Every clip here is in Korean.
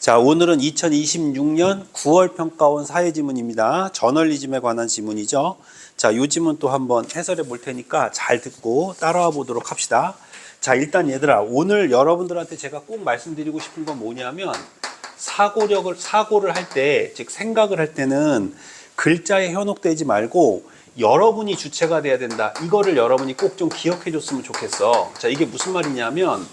자, 오늘은 2026년 9월 평가원 사회지문입니다. 저널리즘에 관한 지문이죠. 자, 이 지문 또 한번 해설해 볼 테니까 잘 듣고 따라와 보도록 합시다. 자, 일단 얘들아, 오늘 여러분들한테 제가 꼭 말씀드리고 싶은 건 뭐냐면 사고를 할 때, 즉 생각을 할 때는 글자에 현혹되지 말고 여러분이 주체가 돼야 된다. 이거를 여러분이 꼭 좀 기억해 줬으면 좋겠어. 자, 이게 무슨 말이냐면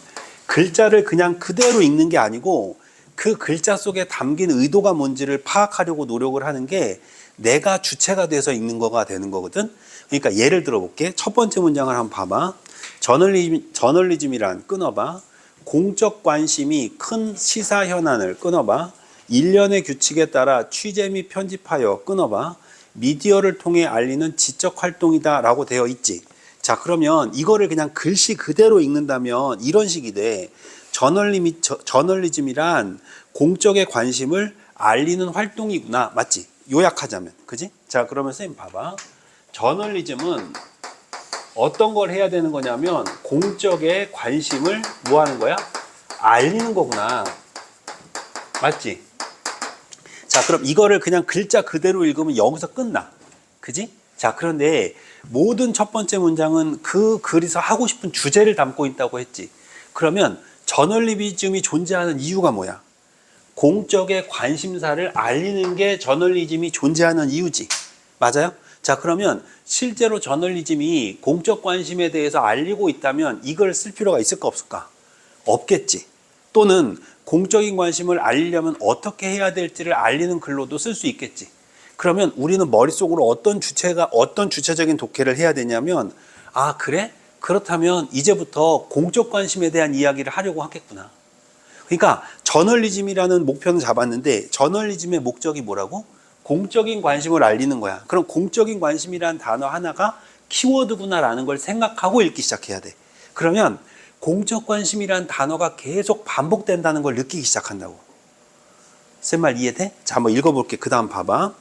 글자를 그냥 그대로 읽는 게 아니고 그 글자 속에 담긴 의도가 뭔지를 파악하려고 노력을 하는 게 내가 주체가 돼서 읽는 거가 되는 거거든. 그러니까 예를 들어 볼게. 첫 번째 문장을 한번 봐봐. 저널리즘이란 끊어봐. 공적 관심이 큰 시사 현안을 끊어봐. 일련의 규칙에 따라 취재 및 편집하여 끊어봐. 미디어를 통해 알리는 지적 활동이다 라고 되어 있지. 자, 그러면 이거를 그냥 글씨 그대로 읽는다면 이런 식이 돼. 저널리즘이란 공적의 관심을 알리는 활동이구나. 맞지? 요약하자면. 그지? 자, 그러면 선생님 봐봐. 저널리즘은 어떤 걸 해야 되는 거냐면 공적의 관심을 뭐 하는 거야? 알리는 거구나. 맞지? 자, 그럼 이거를 그냥 글자 그대로 읽으면 여기서 끝나. 그지? 자, 그런데 모든 첫 번째 문장은 그 글에서 하고 싶은 주제를 담고 있다고 했지. 그러면 저널리즘이 존재하는 이유가 뭐야? 공적의 관심사를 알리는 게 저널리즘이 존재하는 이유지. 맞아요? 자, 그러면 실제로 저널리즘이 공적 관심에 대해서 알리고 있다면 이걸 쓸 필요가 있을까 없을까? 없겠지. 또는 공적인 관심을 알리려면 어떻게 해야 될지를 알리는 글로도 쓸 수 있겠지. 그러면 우리는 머릿속으로 어떤 주체적인 독해를 해야 되냐면, 아, 그래? 그렇다면 이제부터 공적 관심에 대한 이야기를 하려고 하겠구나. 그러니까 저널리즘이라는 목표는 잡았는데 저널리즘의 목적이 뭐라고? 공적인 관심을 알리는 거야. 그럼 공적인 관심이라는 단어 하나가 키워드구나라는 걸 생각하고 읽기 시작해야 돼. 그러면 공적 관심이라는 단어가 계속 반복된다는 걸 느끼기 시작한다고. 쌤 말 이해돼? 자, 한번 읽어볼게. 그 다음 봐봐.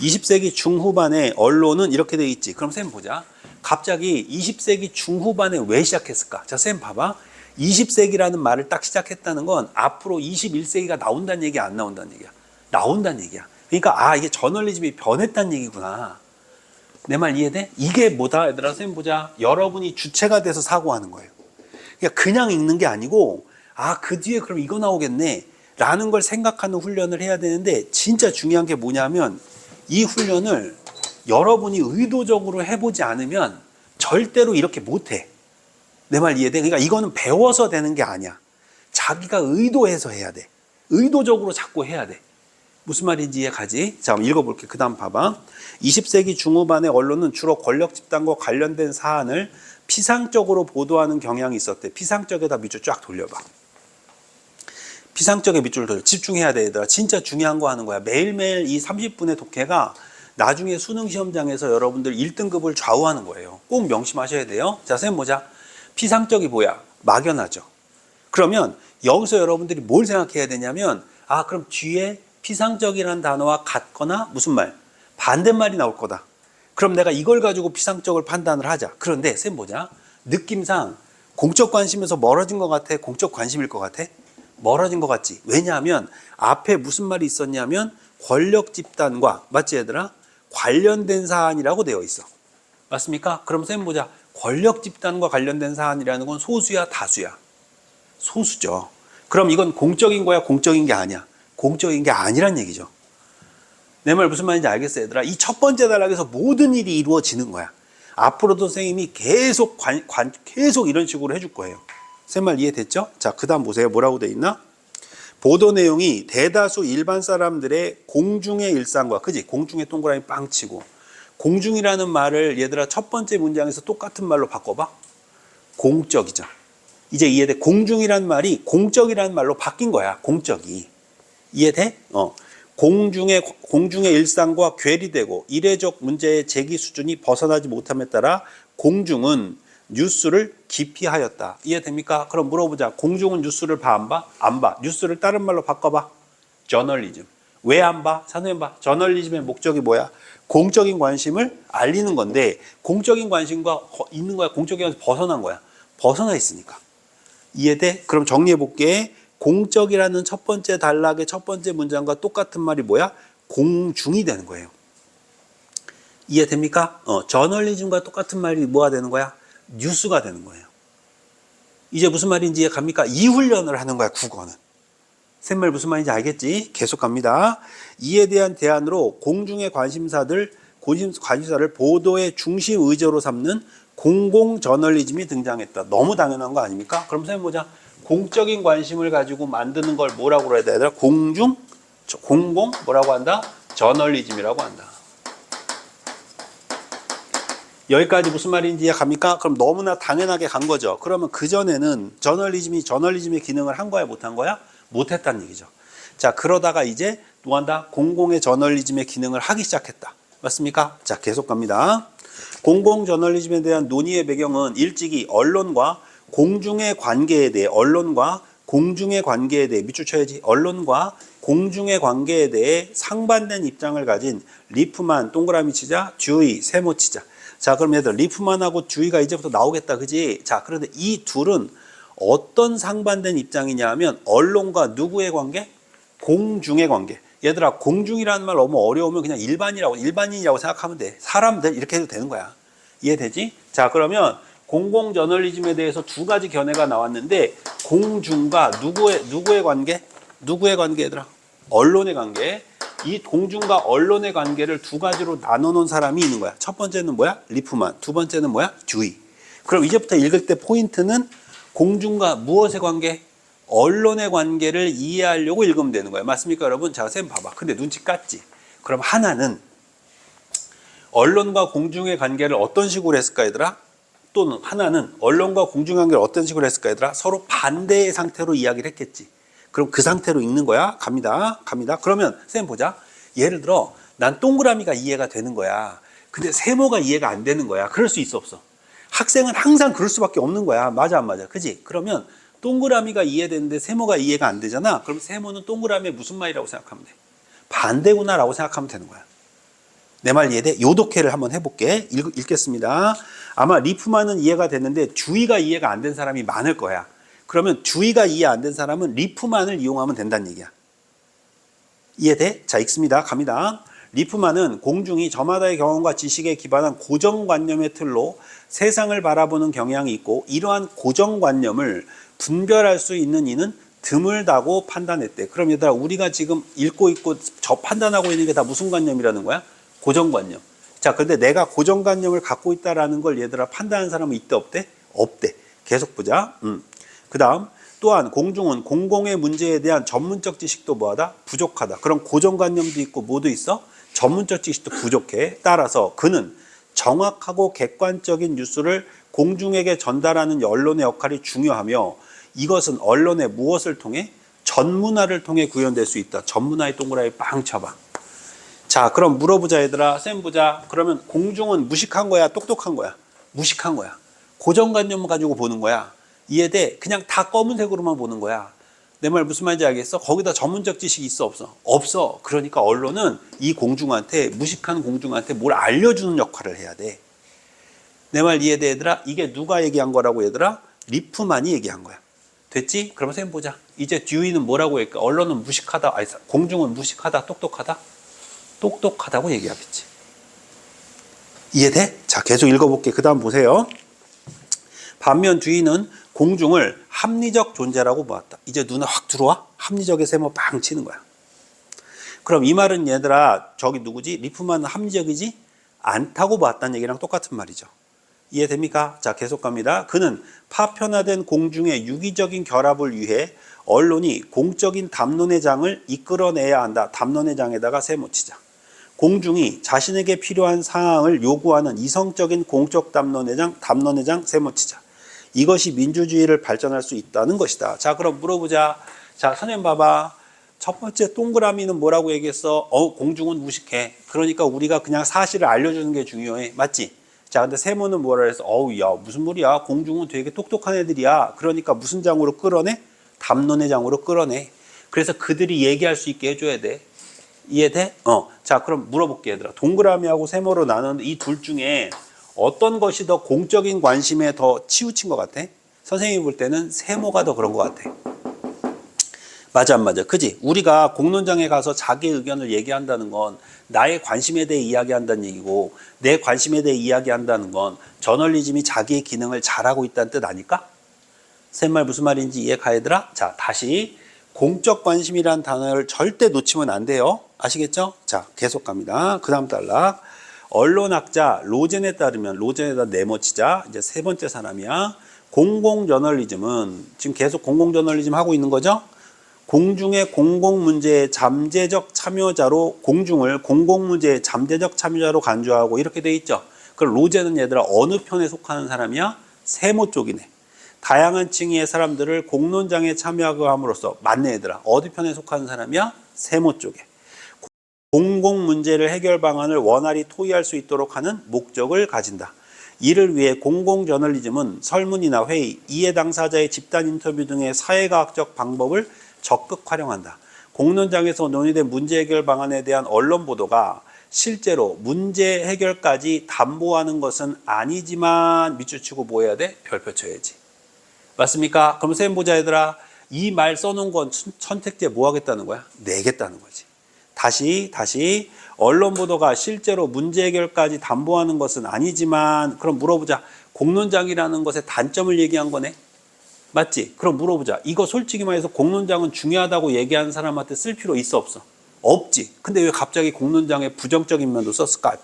20세기 중후반에 언론은 이렇게 돼 있지. 그럼 쌤 보자. 갑자기 20세기 중후반에 왜 시작했을까? 자, 쌤 봐봐. 20세기라는 말을 딱 시작했다는 건 앞으로 21세기가 나온다는 얘기야, 안 나온다는 얘기야? 나온다는 얘기야. 그러니까 이게 저널리즘이 변했다는 얘기구나. 내 말 이해돼? 이게 뭐다? 얘들아, 쌤 보자. 여러분이 주체가 돼서 사고하는 거예요. 그러니까 그냥 읽는 게 아니고 그 뒤에 그럼 이거 나오겠네 라는 걸 생각하는 훈련을 해야 되는데, 진짜 중요한 게 뭐냐면 이 훈련을 여러분이 의도적으로 해보지 않으면 절대로 이렇게 못해. 내 말 이해돼? 그러니까 이거는 배워서 되는 게 아니야. 자기가 의도해서 해야 돼. 의도적으로 자꾸 해야 돼. 무슨 말인지 이해가지? 자, 한번 읽어볼게. 그 다음 봐봐. 20세기 중후반의 언론은 주로 권력 집단과 관련된 사안을 피상적으로 보도하는 경향이 있었대. 피상적에다 밑줄 쫙 돌려봐. 피상적에 밑줄 돌려. 집중해야 돼, 얘들아. 진짜 중요한 거 하는 거야. 매일매일 이 30분의 독해가 나중에 수능 시험장에서 여러분들 1등급을 좌우하는 거예요. 꼭 명심하셔야 돼요. 자, 선생님 보자. 피상적이 뭐야? 막연하죠. 그러면 여기서 여러분들이 뭘 생각해야 되냐면, 그럼 뒤에 피상적이라는 단어와 같거나 무슨 말? 반대말이 나올 거다. 그럼 내가 이걸 가지고 피상적을 판단을 하자. 그런데 쌤 보자. 느낌상 공적 관심에서 멀어진 것 같아? 공적 관심일 것 같아? 멀어진 것 같지? 왜냐하면 앞에 무슨 말이 있었냐면 권력 집단과, 맞지 얘들아? 관련된 사안이라고 되어 있어. 맞습니까? 그럼 쌤 보자. 권력 집단과 관련된 사안이라는 건 소수야, 다수야? 소수죠. 그럼 이건 공적인 거야, 공적인 게 아니야? 공적인 게 아니란 얘기죠. 내 말 무슨 말인지 알겠어, 얘들아? 이 첫 번째 단락에서 모든 일이 이루어지는 거야. 앞으로도 선생님이 계속 계속 이런 식으로 해줄 거예요. 쌤 말 이해됐죠? 자, 그 다음 보세요. 뭐라고 돼 있나? 보도 내용이 대다수 일반 사람들의 공중의 일상과, 그지? 공중의 동그라미 빵 치고. 공중이라는 말을 얘들아 첫 번째 문장에서 똑같은 말로 바꿔봐. 공적이죠. 이제 이해돼? 공중이라는 말이 공적이라는 말로 바뀐 거야. 공적이. 이해돼? 공중의 일상과 괴리되고 이례적 문제의 제기 수준이 벗어나지 못함에 따라 공중은 뉴스를 기피하였다. 이해됩니까? 그럼 물어보자. 공중은 뉴스를 봐, 안 봐? 안 봐. 뉴스를 다른 말로 바꿔봐. 저널리즘. 왜 안 봐? 선생님 봐. 저널리즘의 목적이 뭐야? 공적인 관심을 알리는 건데, 공적인 관심과 있는 거야? 공적인 관심에서 벗어난 거야? 벗어나 있으니까. 이해돼? 그럼 정리해 볼게. 공적이라는 첫 번째 단락의 첫 번째 문장과 똑같은 말이 뭐야? 공중이 되는 거예요. 이해됩니까? 저널리즘과 똑같은 말이 뭐가 되는 거야? 뉴스가 되는 거예요. 이제 무슨 말인지 이해 갑니까? 이 훈련을 하는 거야, 국어는. 샘말 무슨 말인지 알겠지? 계속 갑니다. 이에 대한 대안으로 공중의 관심사를 보도의 중심 의제로 삼는 공공 저널리즘이 등장했다. 너무 당연한 거 아닙니까? 그럼 샘 보자. 공적인 관심을 가지고 만드는 걸 뭐라고 그래야 되나? 공공 뭐라고 한다? 저널리즘이라고 한다. 여기까지 무슨 말인지 이해갑니까? 그럼 너무나 당연하게 간 거죠. 그러면 그전에는 저널리즘의 기능을 한 거야, 못 한 거야? 못 했다는 얘기죠. 자, 그러다가 이제 뭐 한다? 공공의 저널리즘의 기능을 하기 시작했다. 맞습니까? 자, 계속 갑니다. 공공 저널리즘에 대한 논의의 배경은 일찍이 언론과 공중의 관계에 대해 밑줄 쳐야지. 언론과 공중의 관계에 대해 상반된 입장을 가진 리프만, 동그라미 치자, 듀이, 세모 치자. 자, 그럼 얘들 리프만하고 듀이가 이제부터 나오겠다, 그지? 자, 그런데 이 둘은 어떤 상반된 입장이냐 하면 언론과 누구의 관계? 공중의 관계. 얘들아, 공중이라는 말 너무 어려우면 그냥 일반인이라고 생각하면 돼. 사람들 이렇게 해도 되는 거야. 이해되지? 자, 그러면 공공 저널리즘에 대해서 두 가지 견해가 나왔는데 공중과 누구의 관계? 누구의 관계 얘들아? 언론의 관계. 이 공중과 언론의 관계를 두 가지로 나눠놓은 사람이 있는 거야. 첫 번째는 뭐야? 리프만. 두 번째는 뭐야? 듀이. 그럼 이제부터 읽을 때 포인트는 공중과 무엇의 관계? 언론의 관계를 이해하려고 읽으면 되는 거예요. 맞습니까, 여러분? 자, 쌤 봐봐. 근데 눈치 깠지? 그럼 하나는 언론과 공중의 관계를 어떤 식으로 했을까, 얘들아? 또는 하나는 언론과 공중의 관계를 어떤 식으로 했을까, 얘들아? 서로 반대의 상태로 이야기를 했겠지. 그럼 그 상태로 읽는 거야. 갑니다. 그러면 쌤 보자. 예를 들어 난 동그라미가 이해가 되는 거야. 근데 세모가 이해가 안 되는 거야. 그럴 수 있어, 없어? 학생은 항상 그럴 수밖에 없는 거야. 맞아, 안 맞아? 그지? 그러면 동그라미가 이해되는데 세모가 이해가 안 되잖아. 그럼 세모는 동그라미의 무슨 말이라고 생각하면 돼? 반대구나라고 생각하면 되는 거야. 내 말 이해돼? 요독해를 한번 해볼게. 읽겠습니다. 아마 리프만은 이해가 됐는데 듀이가 이해가 안 된 사람이 많을 거야. 그러면 듀이가 이해 안 된 사람은 리프만을 이용하면 된다는 얘기야. 이해돼? 자, 읽습니다. 갑니다. 리프만은 공중이 저마다의 경험과 지식에 기반한 고정관념의 틀로 세상을 바라보는 경향이 있고 이러한 고정관념을 분별할 수 있는 이는 드물다고 판단했대. 그럼 얘들아, 우리가 지금 읽고 있고 저 판단하고 있는 게 다 무슨 관념이라는 거야? 고정관념. 자, 근데 내가 고정관념을 갖고 있다라는 걸 얘들아 판단하는 사람은 있대, 없대? 없대. 계속 보자. 그 다음, 또한 공중은 공공의 문제에 대한 전문적 지식도 뭐하다? 부족하다. 그럼 고정관념도 있고 뭐도 있어? 전문적 지식도 부족해. 따라서 그는 정확하고 객관적인 뉴스를 공중에게 전달하는 언론의 역할이 중요하며 이것은 언론의 무엇을 통해? 전문화를 통해 구현될 수 있다. 전문화의 동그라미 빵 쳐봐. 자, 그럼 물어보자, 얘들아. 쌤 보자. 그러면 공중은 무식한 거야, 똑똑한 거야? 무식한 거야. 고정관념을 가지고 보는 거야. 이해돼? 그냥 다 검은색으로만 보는 거야. 내 말 무슨 말인지 알겠어? 거기다 전문적 지식이 있어, 없어? 없어. 그러니까 언론은 이 공중한테, 무식한 공중한테 뭘 알려주는 역할을 해야 돼. 내 말 이해돼, 얘들아? 이게 누가 얘기한 거라고, 얘들아? 리프만이 얘기한 거야. 됐지? 그럼 쌤 보자. 이제 듀이는 뭐라고 얘기할까? 언론은 무식하다, 아니, 공중은 무식하다, 똑똑하다? 똑똑하다고 얘기하겠지. 이해돼? 자, 계속 읽어볼게. 그 다음 보세요. 반면 듀이는 공중을 합리적 존재라고 보았다. 이제 눈에 확 들어와? 합리적의 세모 빵 치는 거야. 그럼 이 말은 얘들아, 저기 누구지? 리프만은 합리적이지 않다고 보았다는 얘기랑 똑같은 말이죠. 이해됩니까? 자, 계속 갑니다. 그는 파편화된 공중의 유기적인 결합을 위해 언론이 공적인 담론의 장을 이끌어내야 한다. 담론의 장에다가 세모 치자. 공중이 자신에게 필요한 사항을 요구하는 이성적인 공적 담론의 장 세모 치자. 이것이 민주주의를 발전할 수 있다는 것이다. 자, 그럼 물어보자. 자, 선생님 봐봐. 첫 번째 동그라미는 뭐라고 얘기했어? 공중은 무식해. 그러니까 우리가 그냥 사실을 알려주는 게 중요해. 맞지? 자, 근데 세모는 뭐라 해서 야, 무슨 소리야? 공중은 되게 똑똑한 애들이야. 그러니까 무슨 장으로 끌어내? 담론의 장으로 끌어내. 그래서 그들이 얘기할 수 있게 해줘야 돼. 이해돼? 자, 그럼 물어볼게, 얘들아. 동그라미하고 세모로 나누는 이 둘 중에 어떤 것이 더 공적인 관심에 더 치우친 것 같아? 선생님이 볼 때는 세모가 더 그런 것 같아. 맞아, 안 맞아? 그지? 우리가 공론장에 가서 자기 의견을 얘기한다는 건 나의 관심에 대해 이야기한다는 얘기고, 내 관심에 대해 이야기한다는 건 저널리즘이 자기의 기능을 잘하고 있다는 뜻 아닐까? 쌤말 무슨 말인지 이해가 얘들아? 자, 다시 공적 관심이란 단어를 절대 놓치면 안 돼요. 아시겠죠? 자, 계속 갑니다. 그 다음 단락. 언론학자 로젠에 따르면, 로젠에다 네모치자, 이제 세 번째 사람이야. 공공저널리즘은 지금 계속 공공저널리즘 하고 있는 거죠? 공중의 공공문제의 잠재적 참여자로, 공중을 공공문제의 잠재적 참여자로 간주하고 이렇게 돼 있죠. 그럼 로제는 얘들아 어느 편에 속하는 사람이야? 세모 쪽이네. 다양한 층의 사람들을 공론장에 참여하게 함으로써, 맞네 얘들아, 어디 편에 속하는 사람이야? 세모 쪽에. 공공문제를 해결 방안을 원활히 토의할 수 있도록 하는 목적을 가진다. 이를 위해 공공저널리즘은 설문이나 회의, 이해 당사자의 집단 인터뷰 등의 사회과학적 방법을 적극 활용한다. 공론장에서 논의된 문제 해결 방안에 대한 언론 보도가 실제로 문제 해결까지 담보하는 것은 아니지만, 밑줄 치고 뭐 해야 돼? 별표 쳐야지. 맞습니까? 그럼 쌤 보자 얘들아. 이 말 써놓은 건 선택제 뭐 하겠다는 거야? 내겠다는 거지. 다시 언론 보도가 실제로 문제 해결까지 담보하는 것은 아니지만, 그럼 물어보자. 공론장이라는 것의 단점을 얘기한 거네. 맞지? 그럼 물어보자. 이거 솔직히 말해서 공론장은 중요하다고 얘기하는 사람한테 쓸 필요 있어 없어? 없지. 근데 왜 갑자기 공론장에 부정적인 면도 썼을까?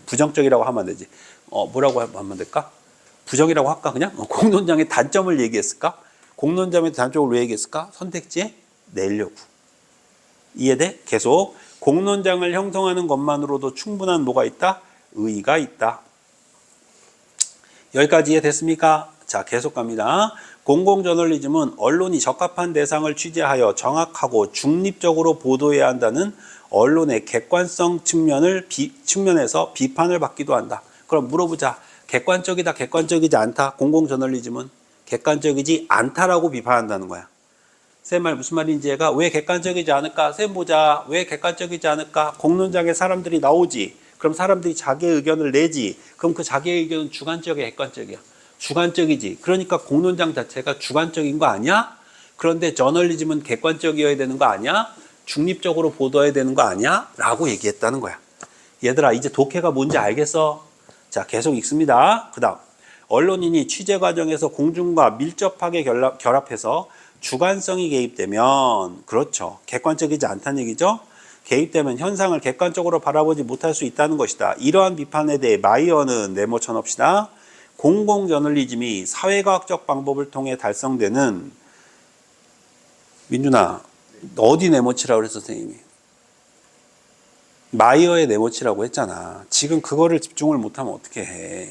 부정적이라고 하면 안 되지. 뭐라고 하면 될까? 부정이라고 할까 그냥? 공론장의 단점을 얘기했을까? 공론장의 단점을 왜 얘기했을까? 선택지에 내려고. 이해돼? 계속. 공론장을 형성하는 것만으로도 충분한 뭐가 있다? 의의가 있다. 여기까지 이해됐습니까? 자, 계속 갑니다. 공공저널리즘은 언론이 적합한 대상을 취재하여 정확하고 중립적으로 보도해야 한다는 언론의 객관성 측면에서 비판을 받기도 한다. 그럼 물어보자. 객관적이다, 객관적이지 않다? 공공저널리즘은 객관적이지 않다라고 비판한다는 거야. 쌤 말 무슨 말인지 얘가 왜 객관적이지 않을까? 쌤 보자. 왜 객관적이지 않을까? 공론장에 사람들이 나오지. 그럼 사람들이 자기의 의견을 내지. 그럼 그 자기의 의견은 주관적이야, 객관적이야? 주관적이지. 그러니까 공론장 자체가 주관적인 거 아니야? 그런데 저널리즘은 객관적이어야 되는 거 아니야? 중립적으로 보도해야 되는 거 아니야? 라고 얘기했다는 거야. 얘들아, 이제 독해가 뭔지 알겠어? 자, 계속 읽습니다. 그 다음, 언론인이 취재 과정에서 공중과 밀접하게 결합해서 주관성이 개입되면, 그렇죠, 객관적이지 않다는 얘기죠. 개입되면 현상을 객관적으로 바라보지 못할 수 있다는 것이다. 이러한 비판에 대해 마이어는 네모 쳐놓읍시다. 공공저널리즘이 사회과학적 방법을 통해 달성되는, 민준아 어디 네모치라고 그랬어 선생님이? 마이어의 네모치라고 했잖아. 지금 그거를 집중을 못하면 어떻게 해.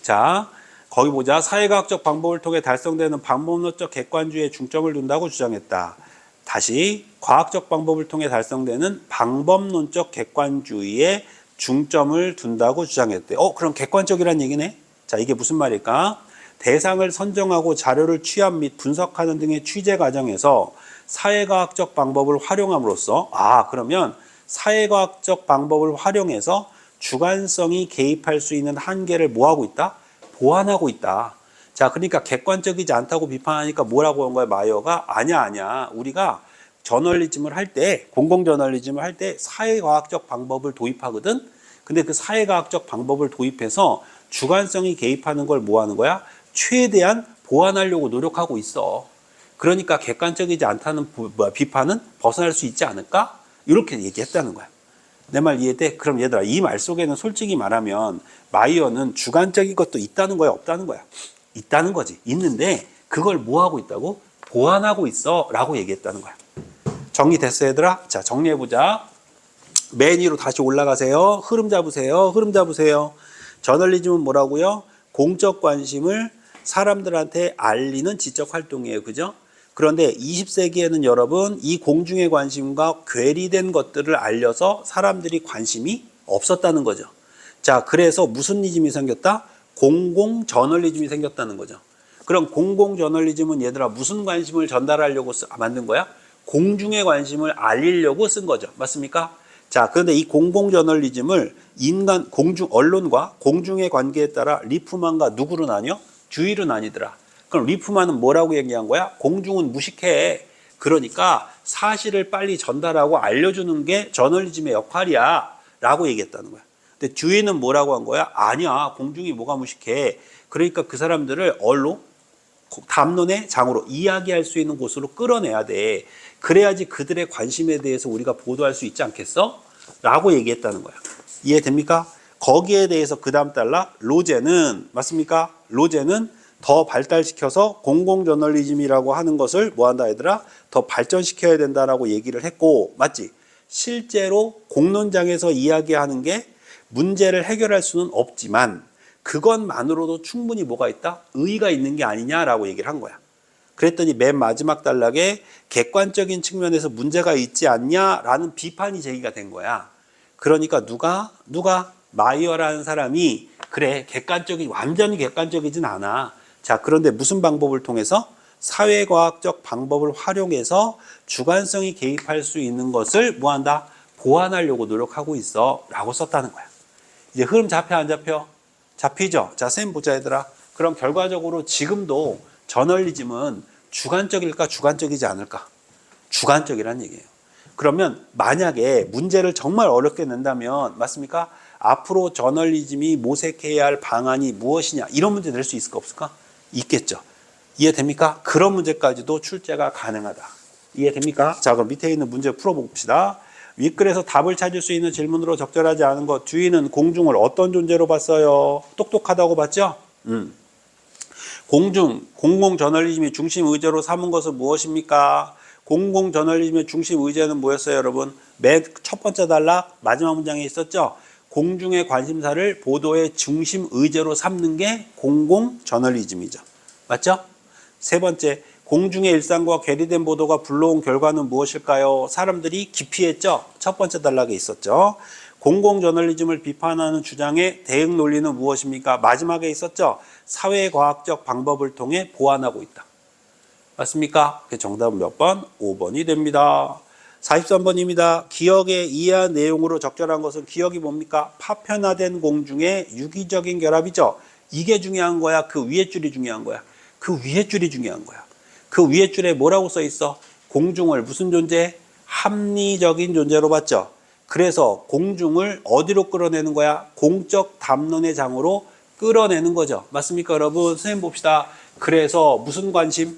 자, 거기 보자. 사회과학적 방법을 통해 달성되는 방법론적 객관주의에 중점을 둔다고 주장했다. 다시, 과학적 방법을 통해 달성되는 방법론적 객관주의에 중점을 둔다고 주장했대. 그럼 객관적이란 얘기네. 자, 이게 무슨 말일까? 대상을 선정하고 자료를 취합 및 분석하는 등의 취재 과정에서 사회과학적 방법을 활용함으로써, 그러면 사회과학적 방법을 활용해서 주관성이 개입할 수 있는 한계를 뭐하고 있다? 보완하고 있다. 자, 그러니까 객관적이지 않다고 비판하니까 뭐라고 한 거야, 마이어가? 아니야. 우리가 저널리즘을 할 때, 공공저널리즘을 할 때 사회과학적 방법을 도입하거든? 근데 그 사회과학적 방법을 도입해서 주관성이 개입하는 걸 뭐 하는 거야? 최대한 보완하려고 노력하고 있어. 그러니까 객관적이지 않다는 비판은 벗어날 수 있지 않을까? 이렇게 얘기했다는 거야. 내 말 이해돼? 그럼 얘들아, 이 말 속에는 솔직히 말하면 마이어는 주관적인 것도 있다는 거야, 없다는 거야? 있다는 거지. 있는데 그걸 뭐 하고 있다고? 보완하고 있어 라고 얘기했다는 거야. 정리됐어 얘들아? 자, 정리해보자. 맨 위로 다시 올라가세요. 흐름 잡으세요. 저널리즘은 뭐라고요? 공적 관심을 사람들한테 알리는 지적 활동이에요. 그죠? 그런데 20세기에는 여러분, 이 공중의 관심과 괴리된 것들을 알려서 사람들이 관심이 없었다는 거죠. 자, 그래서 무슨 리즘이 생겼다? 공공저널리즘이 생겼다는 거죠. 그럼 공공저널리즘은 얘들아 무슨 관심을 전달하려고 만든 거야? 공중의 관심을 알리려고 쓴 거죠. 맞습니까? 자, 그런데 이 공공저널리즘을 언론과 공중의 관계에 따라 리프만과 누구로 나뉘어? 듀이로 나뉘더라. 그럼 리프만은 뭐라고 얘기한 거야? 공중은 무식해. 그러니까 사실을 빨리 전달하고 알려주는 게 저널리즘의 역할이야 라고 얘기했다는 거야. 근데 듀이는 뭐라고 한 거야? 아니야, 공중이 뭐가 무식해. 그러니까 그 사람들을 언론, 담론의 장으로 이야기할 수 있는 곳으로 끌어내야 돼. 그래야지 그들의 관심에 대해서 우리가 보도할 수 있지 않겠어? 라고 얘기했다는 거야. 이해됩니까? 거기에 대해서 그 다음 달라 로제는, 맞습니까? 로제는 더 발달시켜서 공공저널리즘이라고 하는 것을 뭐한다 얘들아? 더 발전시켜야 된다라고 얘기를 했고, 맞지? 실제로 공론장에서 이야기하는 게 문제를 해결할 수는 없지만 그것만으로도 충분히 뭐가 있다? 의의가 있는 게 아니냐라고 얘기를 한 거야. 그랬더니 맨 마지막 단락에 객관적인 측면에서 문제가 있지 않냐라는 비판이 제기가 된 거야. 그러니까 누가 마이어라는 사람이 그래, 완전히 객관적이진 않아. 자, 그런데 무슨 방법을 통해서? 사회과학적 방법을 활용해서 주관성이 개입할 수 있는 것을 뭐한다? 보완하려고 노력하고 있어 라고 썼다는 거야. 이제 흐름 잡혀 안 잡혀? 잡히죠? 자, 쌤 보자 얘들아. 그럼 결과적으로 지금도 저널리즘은 주관적일까 주관적이지 않을까? 주관적이란 얘기예요. 그러면 만약에 문제를 정말 어렵게 낸다면, 맞습니까? 앞으로 저널리즘이 모색해야 할 방안이 무엇이냐, 이런 문제 낼 수 있을까 없을까? 있겠죠. 이해됩니까? 그런 문제까지도 출제가 가능하다. 이해됩니까? 자, 그럼 밑에 있는 문제 풀어봅시다. 윗글에서 답을 찾을 수 있는 질문으로 적절하지 않은 것. 듀이는 공중을 어떤 존재로 봤어요? 똑똑하다고 봤죠? 공공저널리즘이 중심 의제로 삼은 것은 무엇입니까? 공공저널리즘의 중심 의제는 뭐였어요, 여러분? 맨 첫 번째 단락 마지막 문장에 있었죠? 공중의 관심사를 보도의 중심 의제로 삼는 게 공공저널리즘이죠. 맞죠? 세 번째, 공중의 일상과 괴리된 보도가 불러온 결과는 무엇일까요? 사람들이 기피했죠? 첫 번째 단락에 있었죠. 공공저널리즘을 비판하는 주장의 대응 논리는 무엇입니까? 마지막에 있었죠. 사회과학적 방법을 통해 보완하고 있다. 맞습니까? 정답은 몇 번? 5번이 됩니다. 43번입니다. 기억에 이해한 내용으로 적절한 것은, 기억이 뭡니까? 파편화된 공중의 유기적인 결합이죠. 이게 중요한 거야? 그 위에 줄이 중요한 거야? 그 위에 줄이 중요한 거야. 그 위에 줄에 뭐라고 써 있어? 공중을 무슨 존재? 합리적인 존재로 봤죠. 그래서 공중을 어디로 끌어내는 거야? 공적 담론의 장으로 끌어내는 거죠. 맞습니까, 여러분? 선생님 봅시다. 그래서 무슨 관심?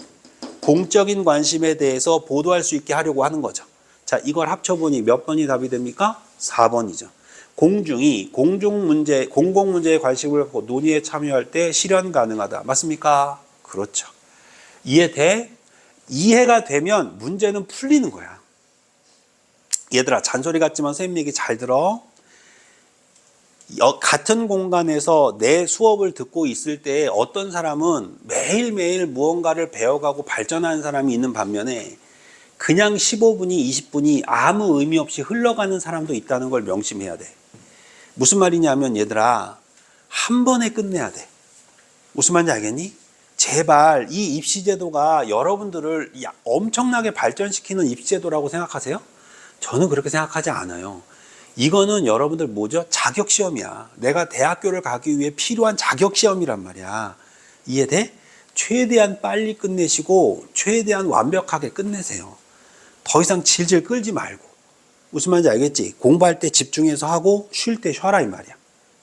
공적인 관심에 대해서 보도할 수 있게 하려고 하는 거죠. 자, 이걸 합쳐보니 몇 번이 답이 됩니까? 4번이죠. 공중이 공공문제에 관심을 갖고 논의에 참여할 때 실현 가능하다. 맞습니까? 그렇죠. 이해돼? 이해가 되면 문제는 풀리는 거야. 얘들아, 잔소리 같지만 선생님 얘기 잘 들어. 같은 공간에서 내 수업을 듣고 있을 때 어떤 사람은 매일매일 무언가를 배워가고 발전하는 사람이 있는 반면에 그냥 15분이 20분이 아무 의미 없이 흘러가는 사람도 있다는 걸 명심해야 돼. 무슨 말이냐면 얘들아, 한 번에 끝내야 돼. 무슨 말인지 알겠니? 제발 이 입시제도가 여러분들을 엄청나게 발전시키는 입시제도라고 생각하세요? 저는 그렇게 생각하지 않아요. 이거는 여러분들 뭐죠? 자격시험이야. 내가 대학교를 가기 위해 필요한 자격시험이란 말이야. 이해돼? 최대한 빨리 끝내시고 최대한 완벽하게 끝내세요. 더 이상 질질 끌지 말고. 무슨 말인지 알겠지? 공부할 때 집중해서 하고 쉴 때 쉬어라 이 말이야.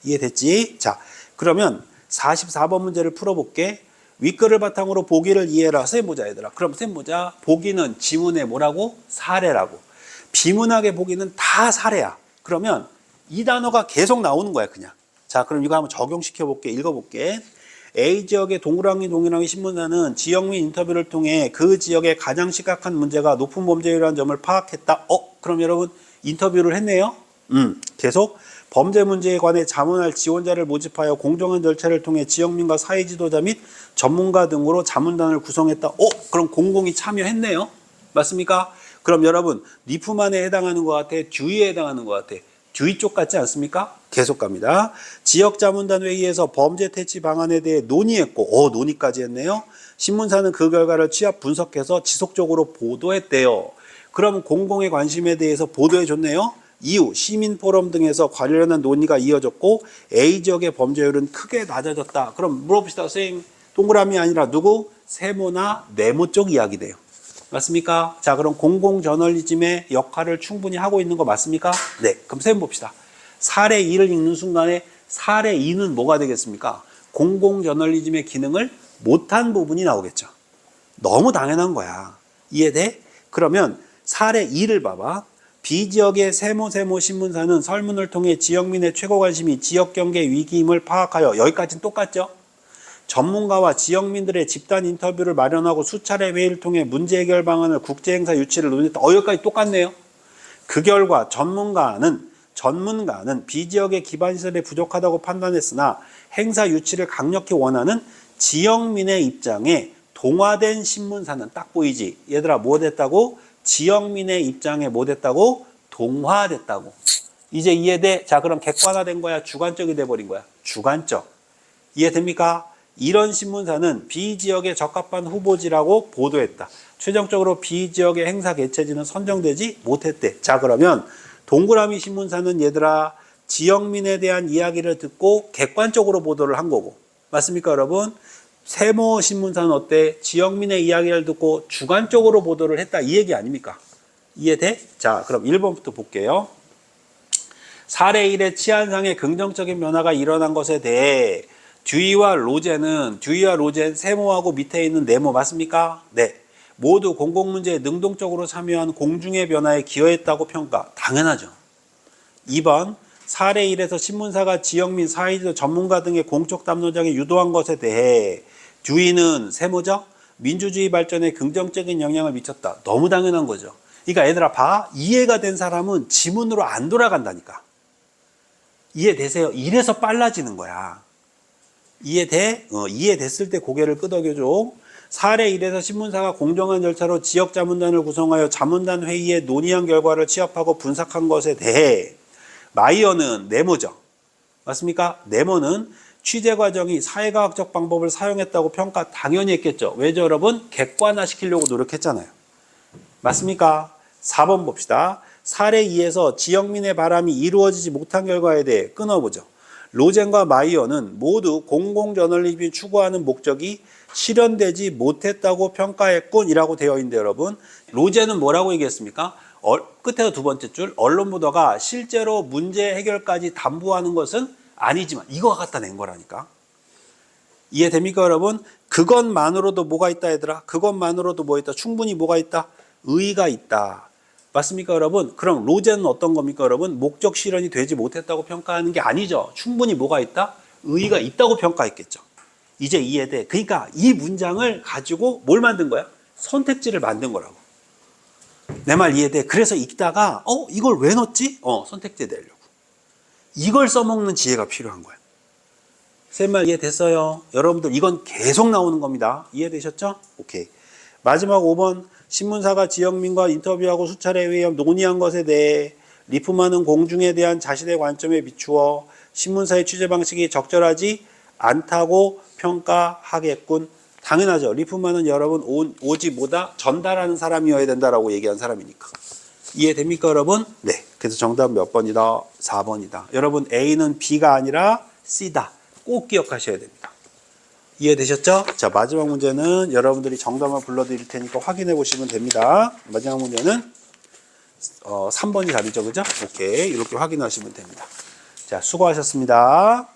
이해됐지? 자, 그러면 44번 문제를 풀어볼게. 윗글을 바탕으로 보기를 이해해라. 쌤 보자 얘들아. 그럼 쌤 보자. 보기는 지문의 뭐라고? 사례라고. 비문학의 보기는 다 사례야. 그러면 이 단어가 계속 나오는 거야 그냥. 자, 그럼 이거 한번 적용시켜볼게. 읽어볼게. A지역의 동그라미 신문사는 지역 및 인터뷰를 통해 그 지역의 가장 심각한 문제가 높은 범죄율이라는 점을 파악했다. 그럼 여러분 인터뷰를 했네요. 계속 범죄 문제에 관해 자문할 지원자를 모집하여 공정한 절차를 통해 지역민과 사회 지도자 및 전문가 등으로 자문단을 구성했다. 그럼 공공이 참여했네요. 맞습니까? 그럼 여러분 리프만에 해당하는 것 같아? 듀이에 해당하는 것 같아? 듀이 쪽 같지 않습니까? 계속 갑니다. 지역자문단 회의에서 범죄 퇴치 방안에 대해 논의했고, 논의까지 했네요. 신문사는 그 결과를 취합 분석해서 지속적으로 보도했대요. 그럼 공공의 관심에 대해서 보도해줬네요. 이후 시민 포럼 등에서 관련한 논의가 이어졌고 A지역의 범죄율은 크게 낮아졌다. 그럼 물어봅시다. 선생님, 동그라미 아니라 누구? 세모나 네모 쪽 이야기 돼요. 맞습니까? 자, 그럼 공공저널리즘의 역할을 충분히 하고 있는 거 맞습니까? 네. 그럼 쌤 봅시다. 사례 2를 읽는 순간에 사례 2는 뭐가 되겠습니까? 공공저널리즘의 기능을 못한 부분이 나오겠죠. 너무 당연한 거야. 이해돼? 그러면 사례 2를 봐봐. B지역의 세모 신문사는 설문을 통해 지역민의 최고 관심이 지역경제 위기임을 파악하여, 여기까지는 똑같죠? 전문가와 지역민들의 집단 인터뷰를 마련하고 수차례 회의를 통해 문제 해결 방안을 국제행사 유치를 논의했다. 여기까지 똑같네요. 그 결과 전문가는 B지역의 기반시설이 부족하다고 판단했으나 행사 유치를 강력히 원하는 지역민의 입장에 동화된 신문사는, 딱 보이지? 얘들아, 뭐 됐다고? 지역민의 입장에 뭐 됐다고? 동화됐다고. 이제 이해돼? 자, 그럼 객관화된 거야? 주관적이 돼버린 거야? 주관적. 이해됩니까? 이런 신문사는 B지역에 적합한 후보지라고 보도했다. 최종적으로 B지역의 행사 개최지는 선정되지 못했대. 자, 그러면 동그라미 신문사는 얘들아, 지역민에 대한 이야기를 듣고 객관적으로 보도를 한 거고. 맞습니까, 여러분? 세모 신문사는 어때? 지역민의 이야기를 듣고 주관적으로 보도를 했다. 이 얘기 아닙니까? 이해돼? 자, 그럼 1번부터 볼게요. 사례 1의 치안상의 긍정적인 변화가 일어난 것에 대해 듀이와 로젠, 세모하고 밑에 있는 네모 맞습니까? 네. 모두 공공문제에 능동적으로 참여한 공중의 변화에 기여했다고 평가. 당연하죠. 2번, 사례 1에서 신문사가 지역민, 사회지도 전문가 등의 공적 담론장에 유도한 것에 대해 듀이는 세모죠? 민주주의 발전에 긍정적인 영향을 미쳤다. 너무 당연한 거죠. 그러니까 얘들아 봐. 이해가 된 사람은 지문으로 안 돌아간다니까. 이해되세요? 이래서 빨라지는 거야. 이해돼? 이해됐을 때 고개를 끄덕여줘. 사례 1에서 신문사가 공정한 절차로 지역 자문단을 구성하여 자문단 회의에 논의한 결과를 취합하고 분석한 것에 대해 마이어는 네모죠. 맞습니까? 네모는 취재 과정이 사회과학적 방법을 사용했다고 평가 당연히 했겠죠. 왜죠, 여러분? 객관화시키려고 노력했잖아요. 맞습니까? 4번 봅시다. 사례 2에서 지역민의 바람이 이루어지지 못한 결과에 대해 끊어보죠. 로젠과 마이어는 모두 공공저널리즘이 추구하는 목적이 실현되지 못했다고 평가했군 이라고 되어 있는데 여러분, 로젠은 뭐라고 얘기했습니까? 끝에서 두 번째 줄, 언론 보도가 실제로 문제 해결까지 담보하는 것은 아니지만, 이거 갖다 낸 거라니까. 이해됩니까, 여러분? 그것만으로도 뭐가 있다, 얘들아? 그것만으로도 뭐 있다? 충분히 뭐가 있다? 의의가 있다. 맞습니까, 여러분? 그럼 로젠은 어떤 겁니까, 여러분? 목적 실현이 되지 못했다고 평가하는 게 아니죠. 충분히 뭐가 있다? 의의가 있다고 평가했겠죠. 이제 이해돼. 그러니까 이 문장을 가지고 뭘 만든 거야? 선택지를 만든 거라고. 내 말 이해돼? 그래서 읽다가 이걸 왜 넣었지? 선택지 내려고. 이걸 써먹는 지혜가 필요한 거야. 쌤 말 이해됐어요? 여러분들 이건 계속 나오는 겁니다. 이해되셨죠? 오케이. 마지막 5번. 신문사가 지역민과 인터뷰하고 수차례 회의하며 논의한 것에 대해 리프만은 공중에 대한 자신의 관점에 비추어 신문사의 취재 방식이 적절하지 않다고 평가하겠군. 당연하죠. 리프만은 여러분 오직 뭐다? 전달하는 사람이어야 된다라고 얘기한 사람이니까. 이해됩니까, 여러분? 네. 그래서 정답 몇 번이다? 4번이다. 여러분 A는 B가 아니라 C다. 꼭 기억하셔야 됩니다. 이해되셨죠? 자, 마지막 문제는 여러분들이 정답을 불러드릴 테니까 확인해 보시면 됩니다. 마지막 문제는 3번이 답이죠, 그죠? 오케이. 이렇게 확인하시면 됩니다. 자, 수고하셨습니다.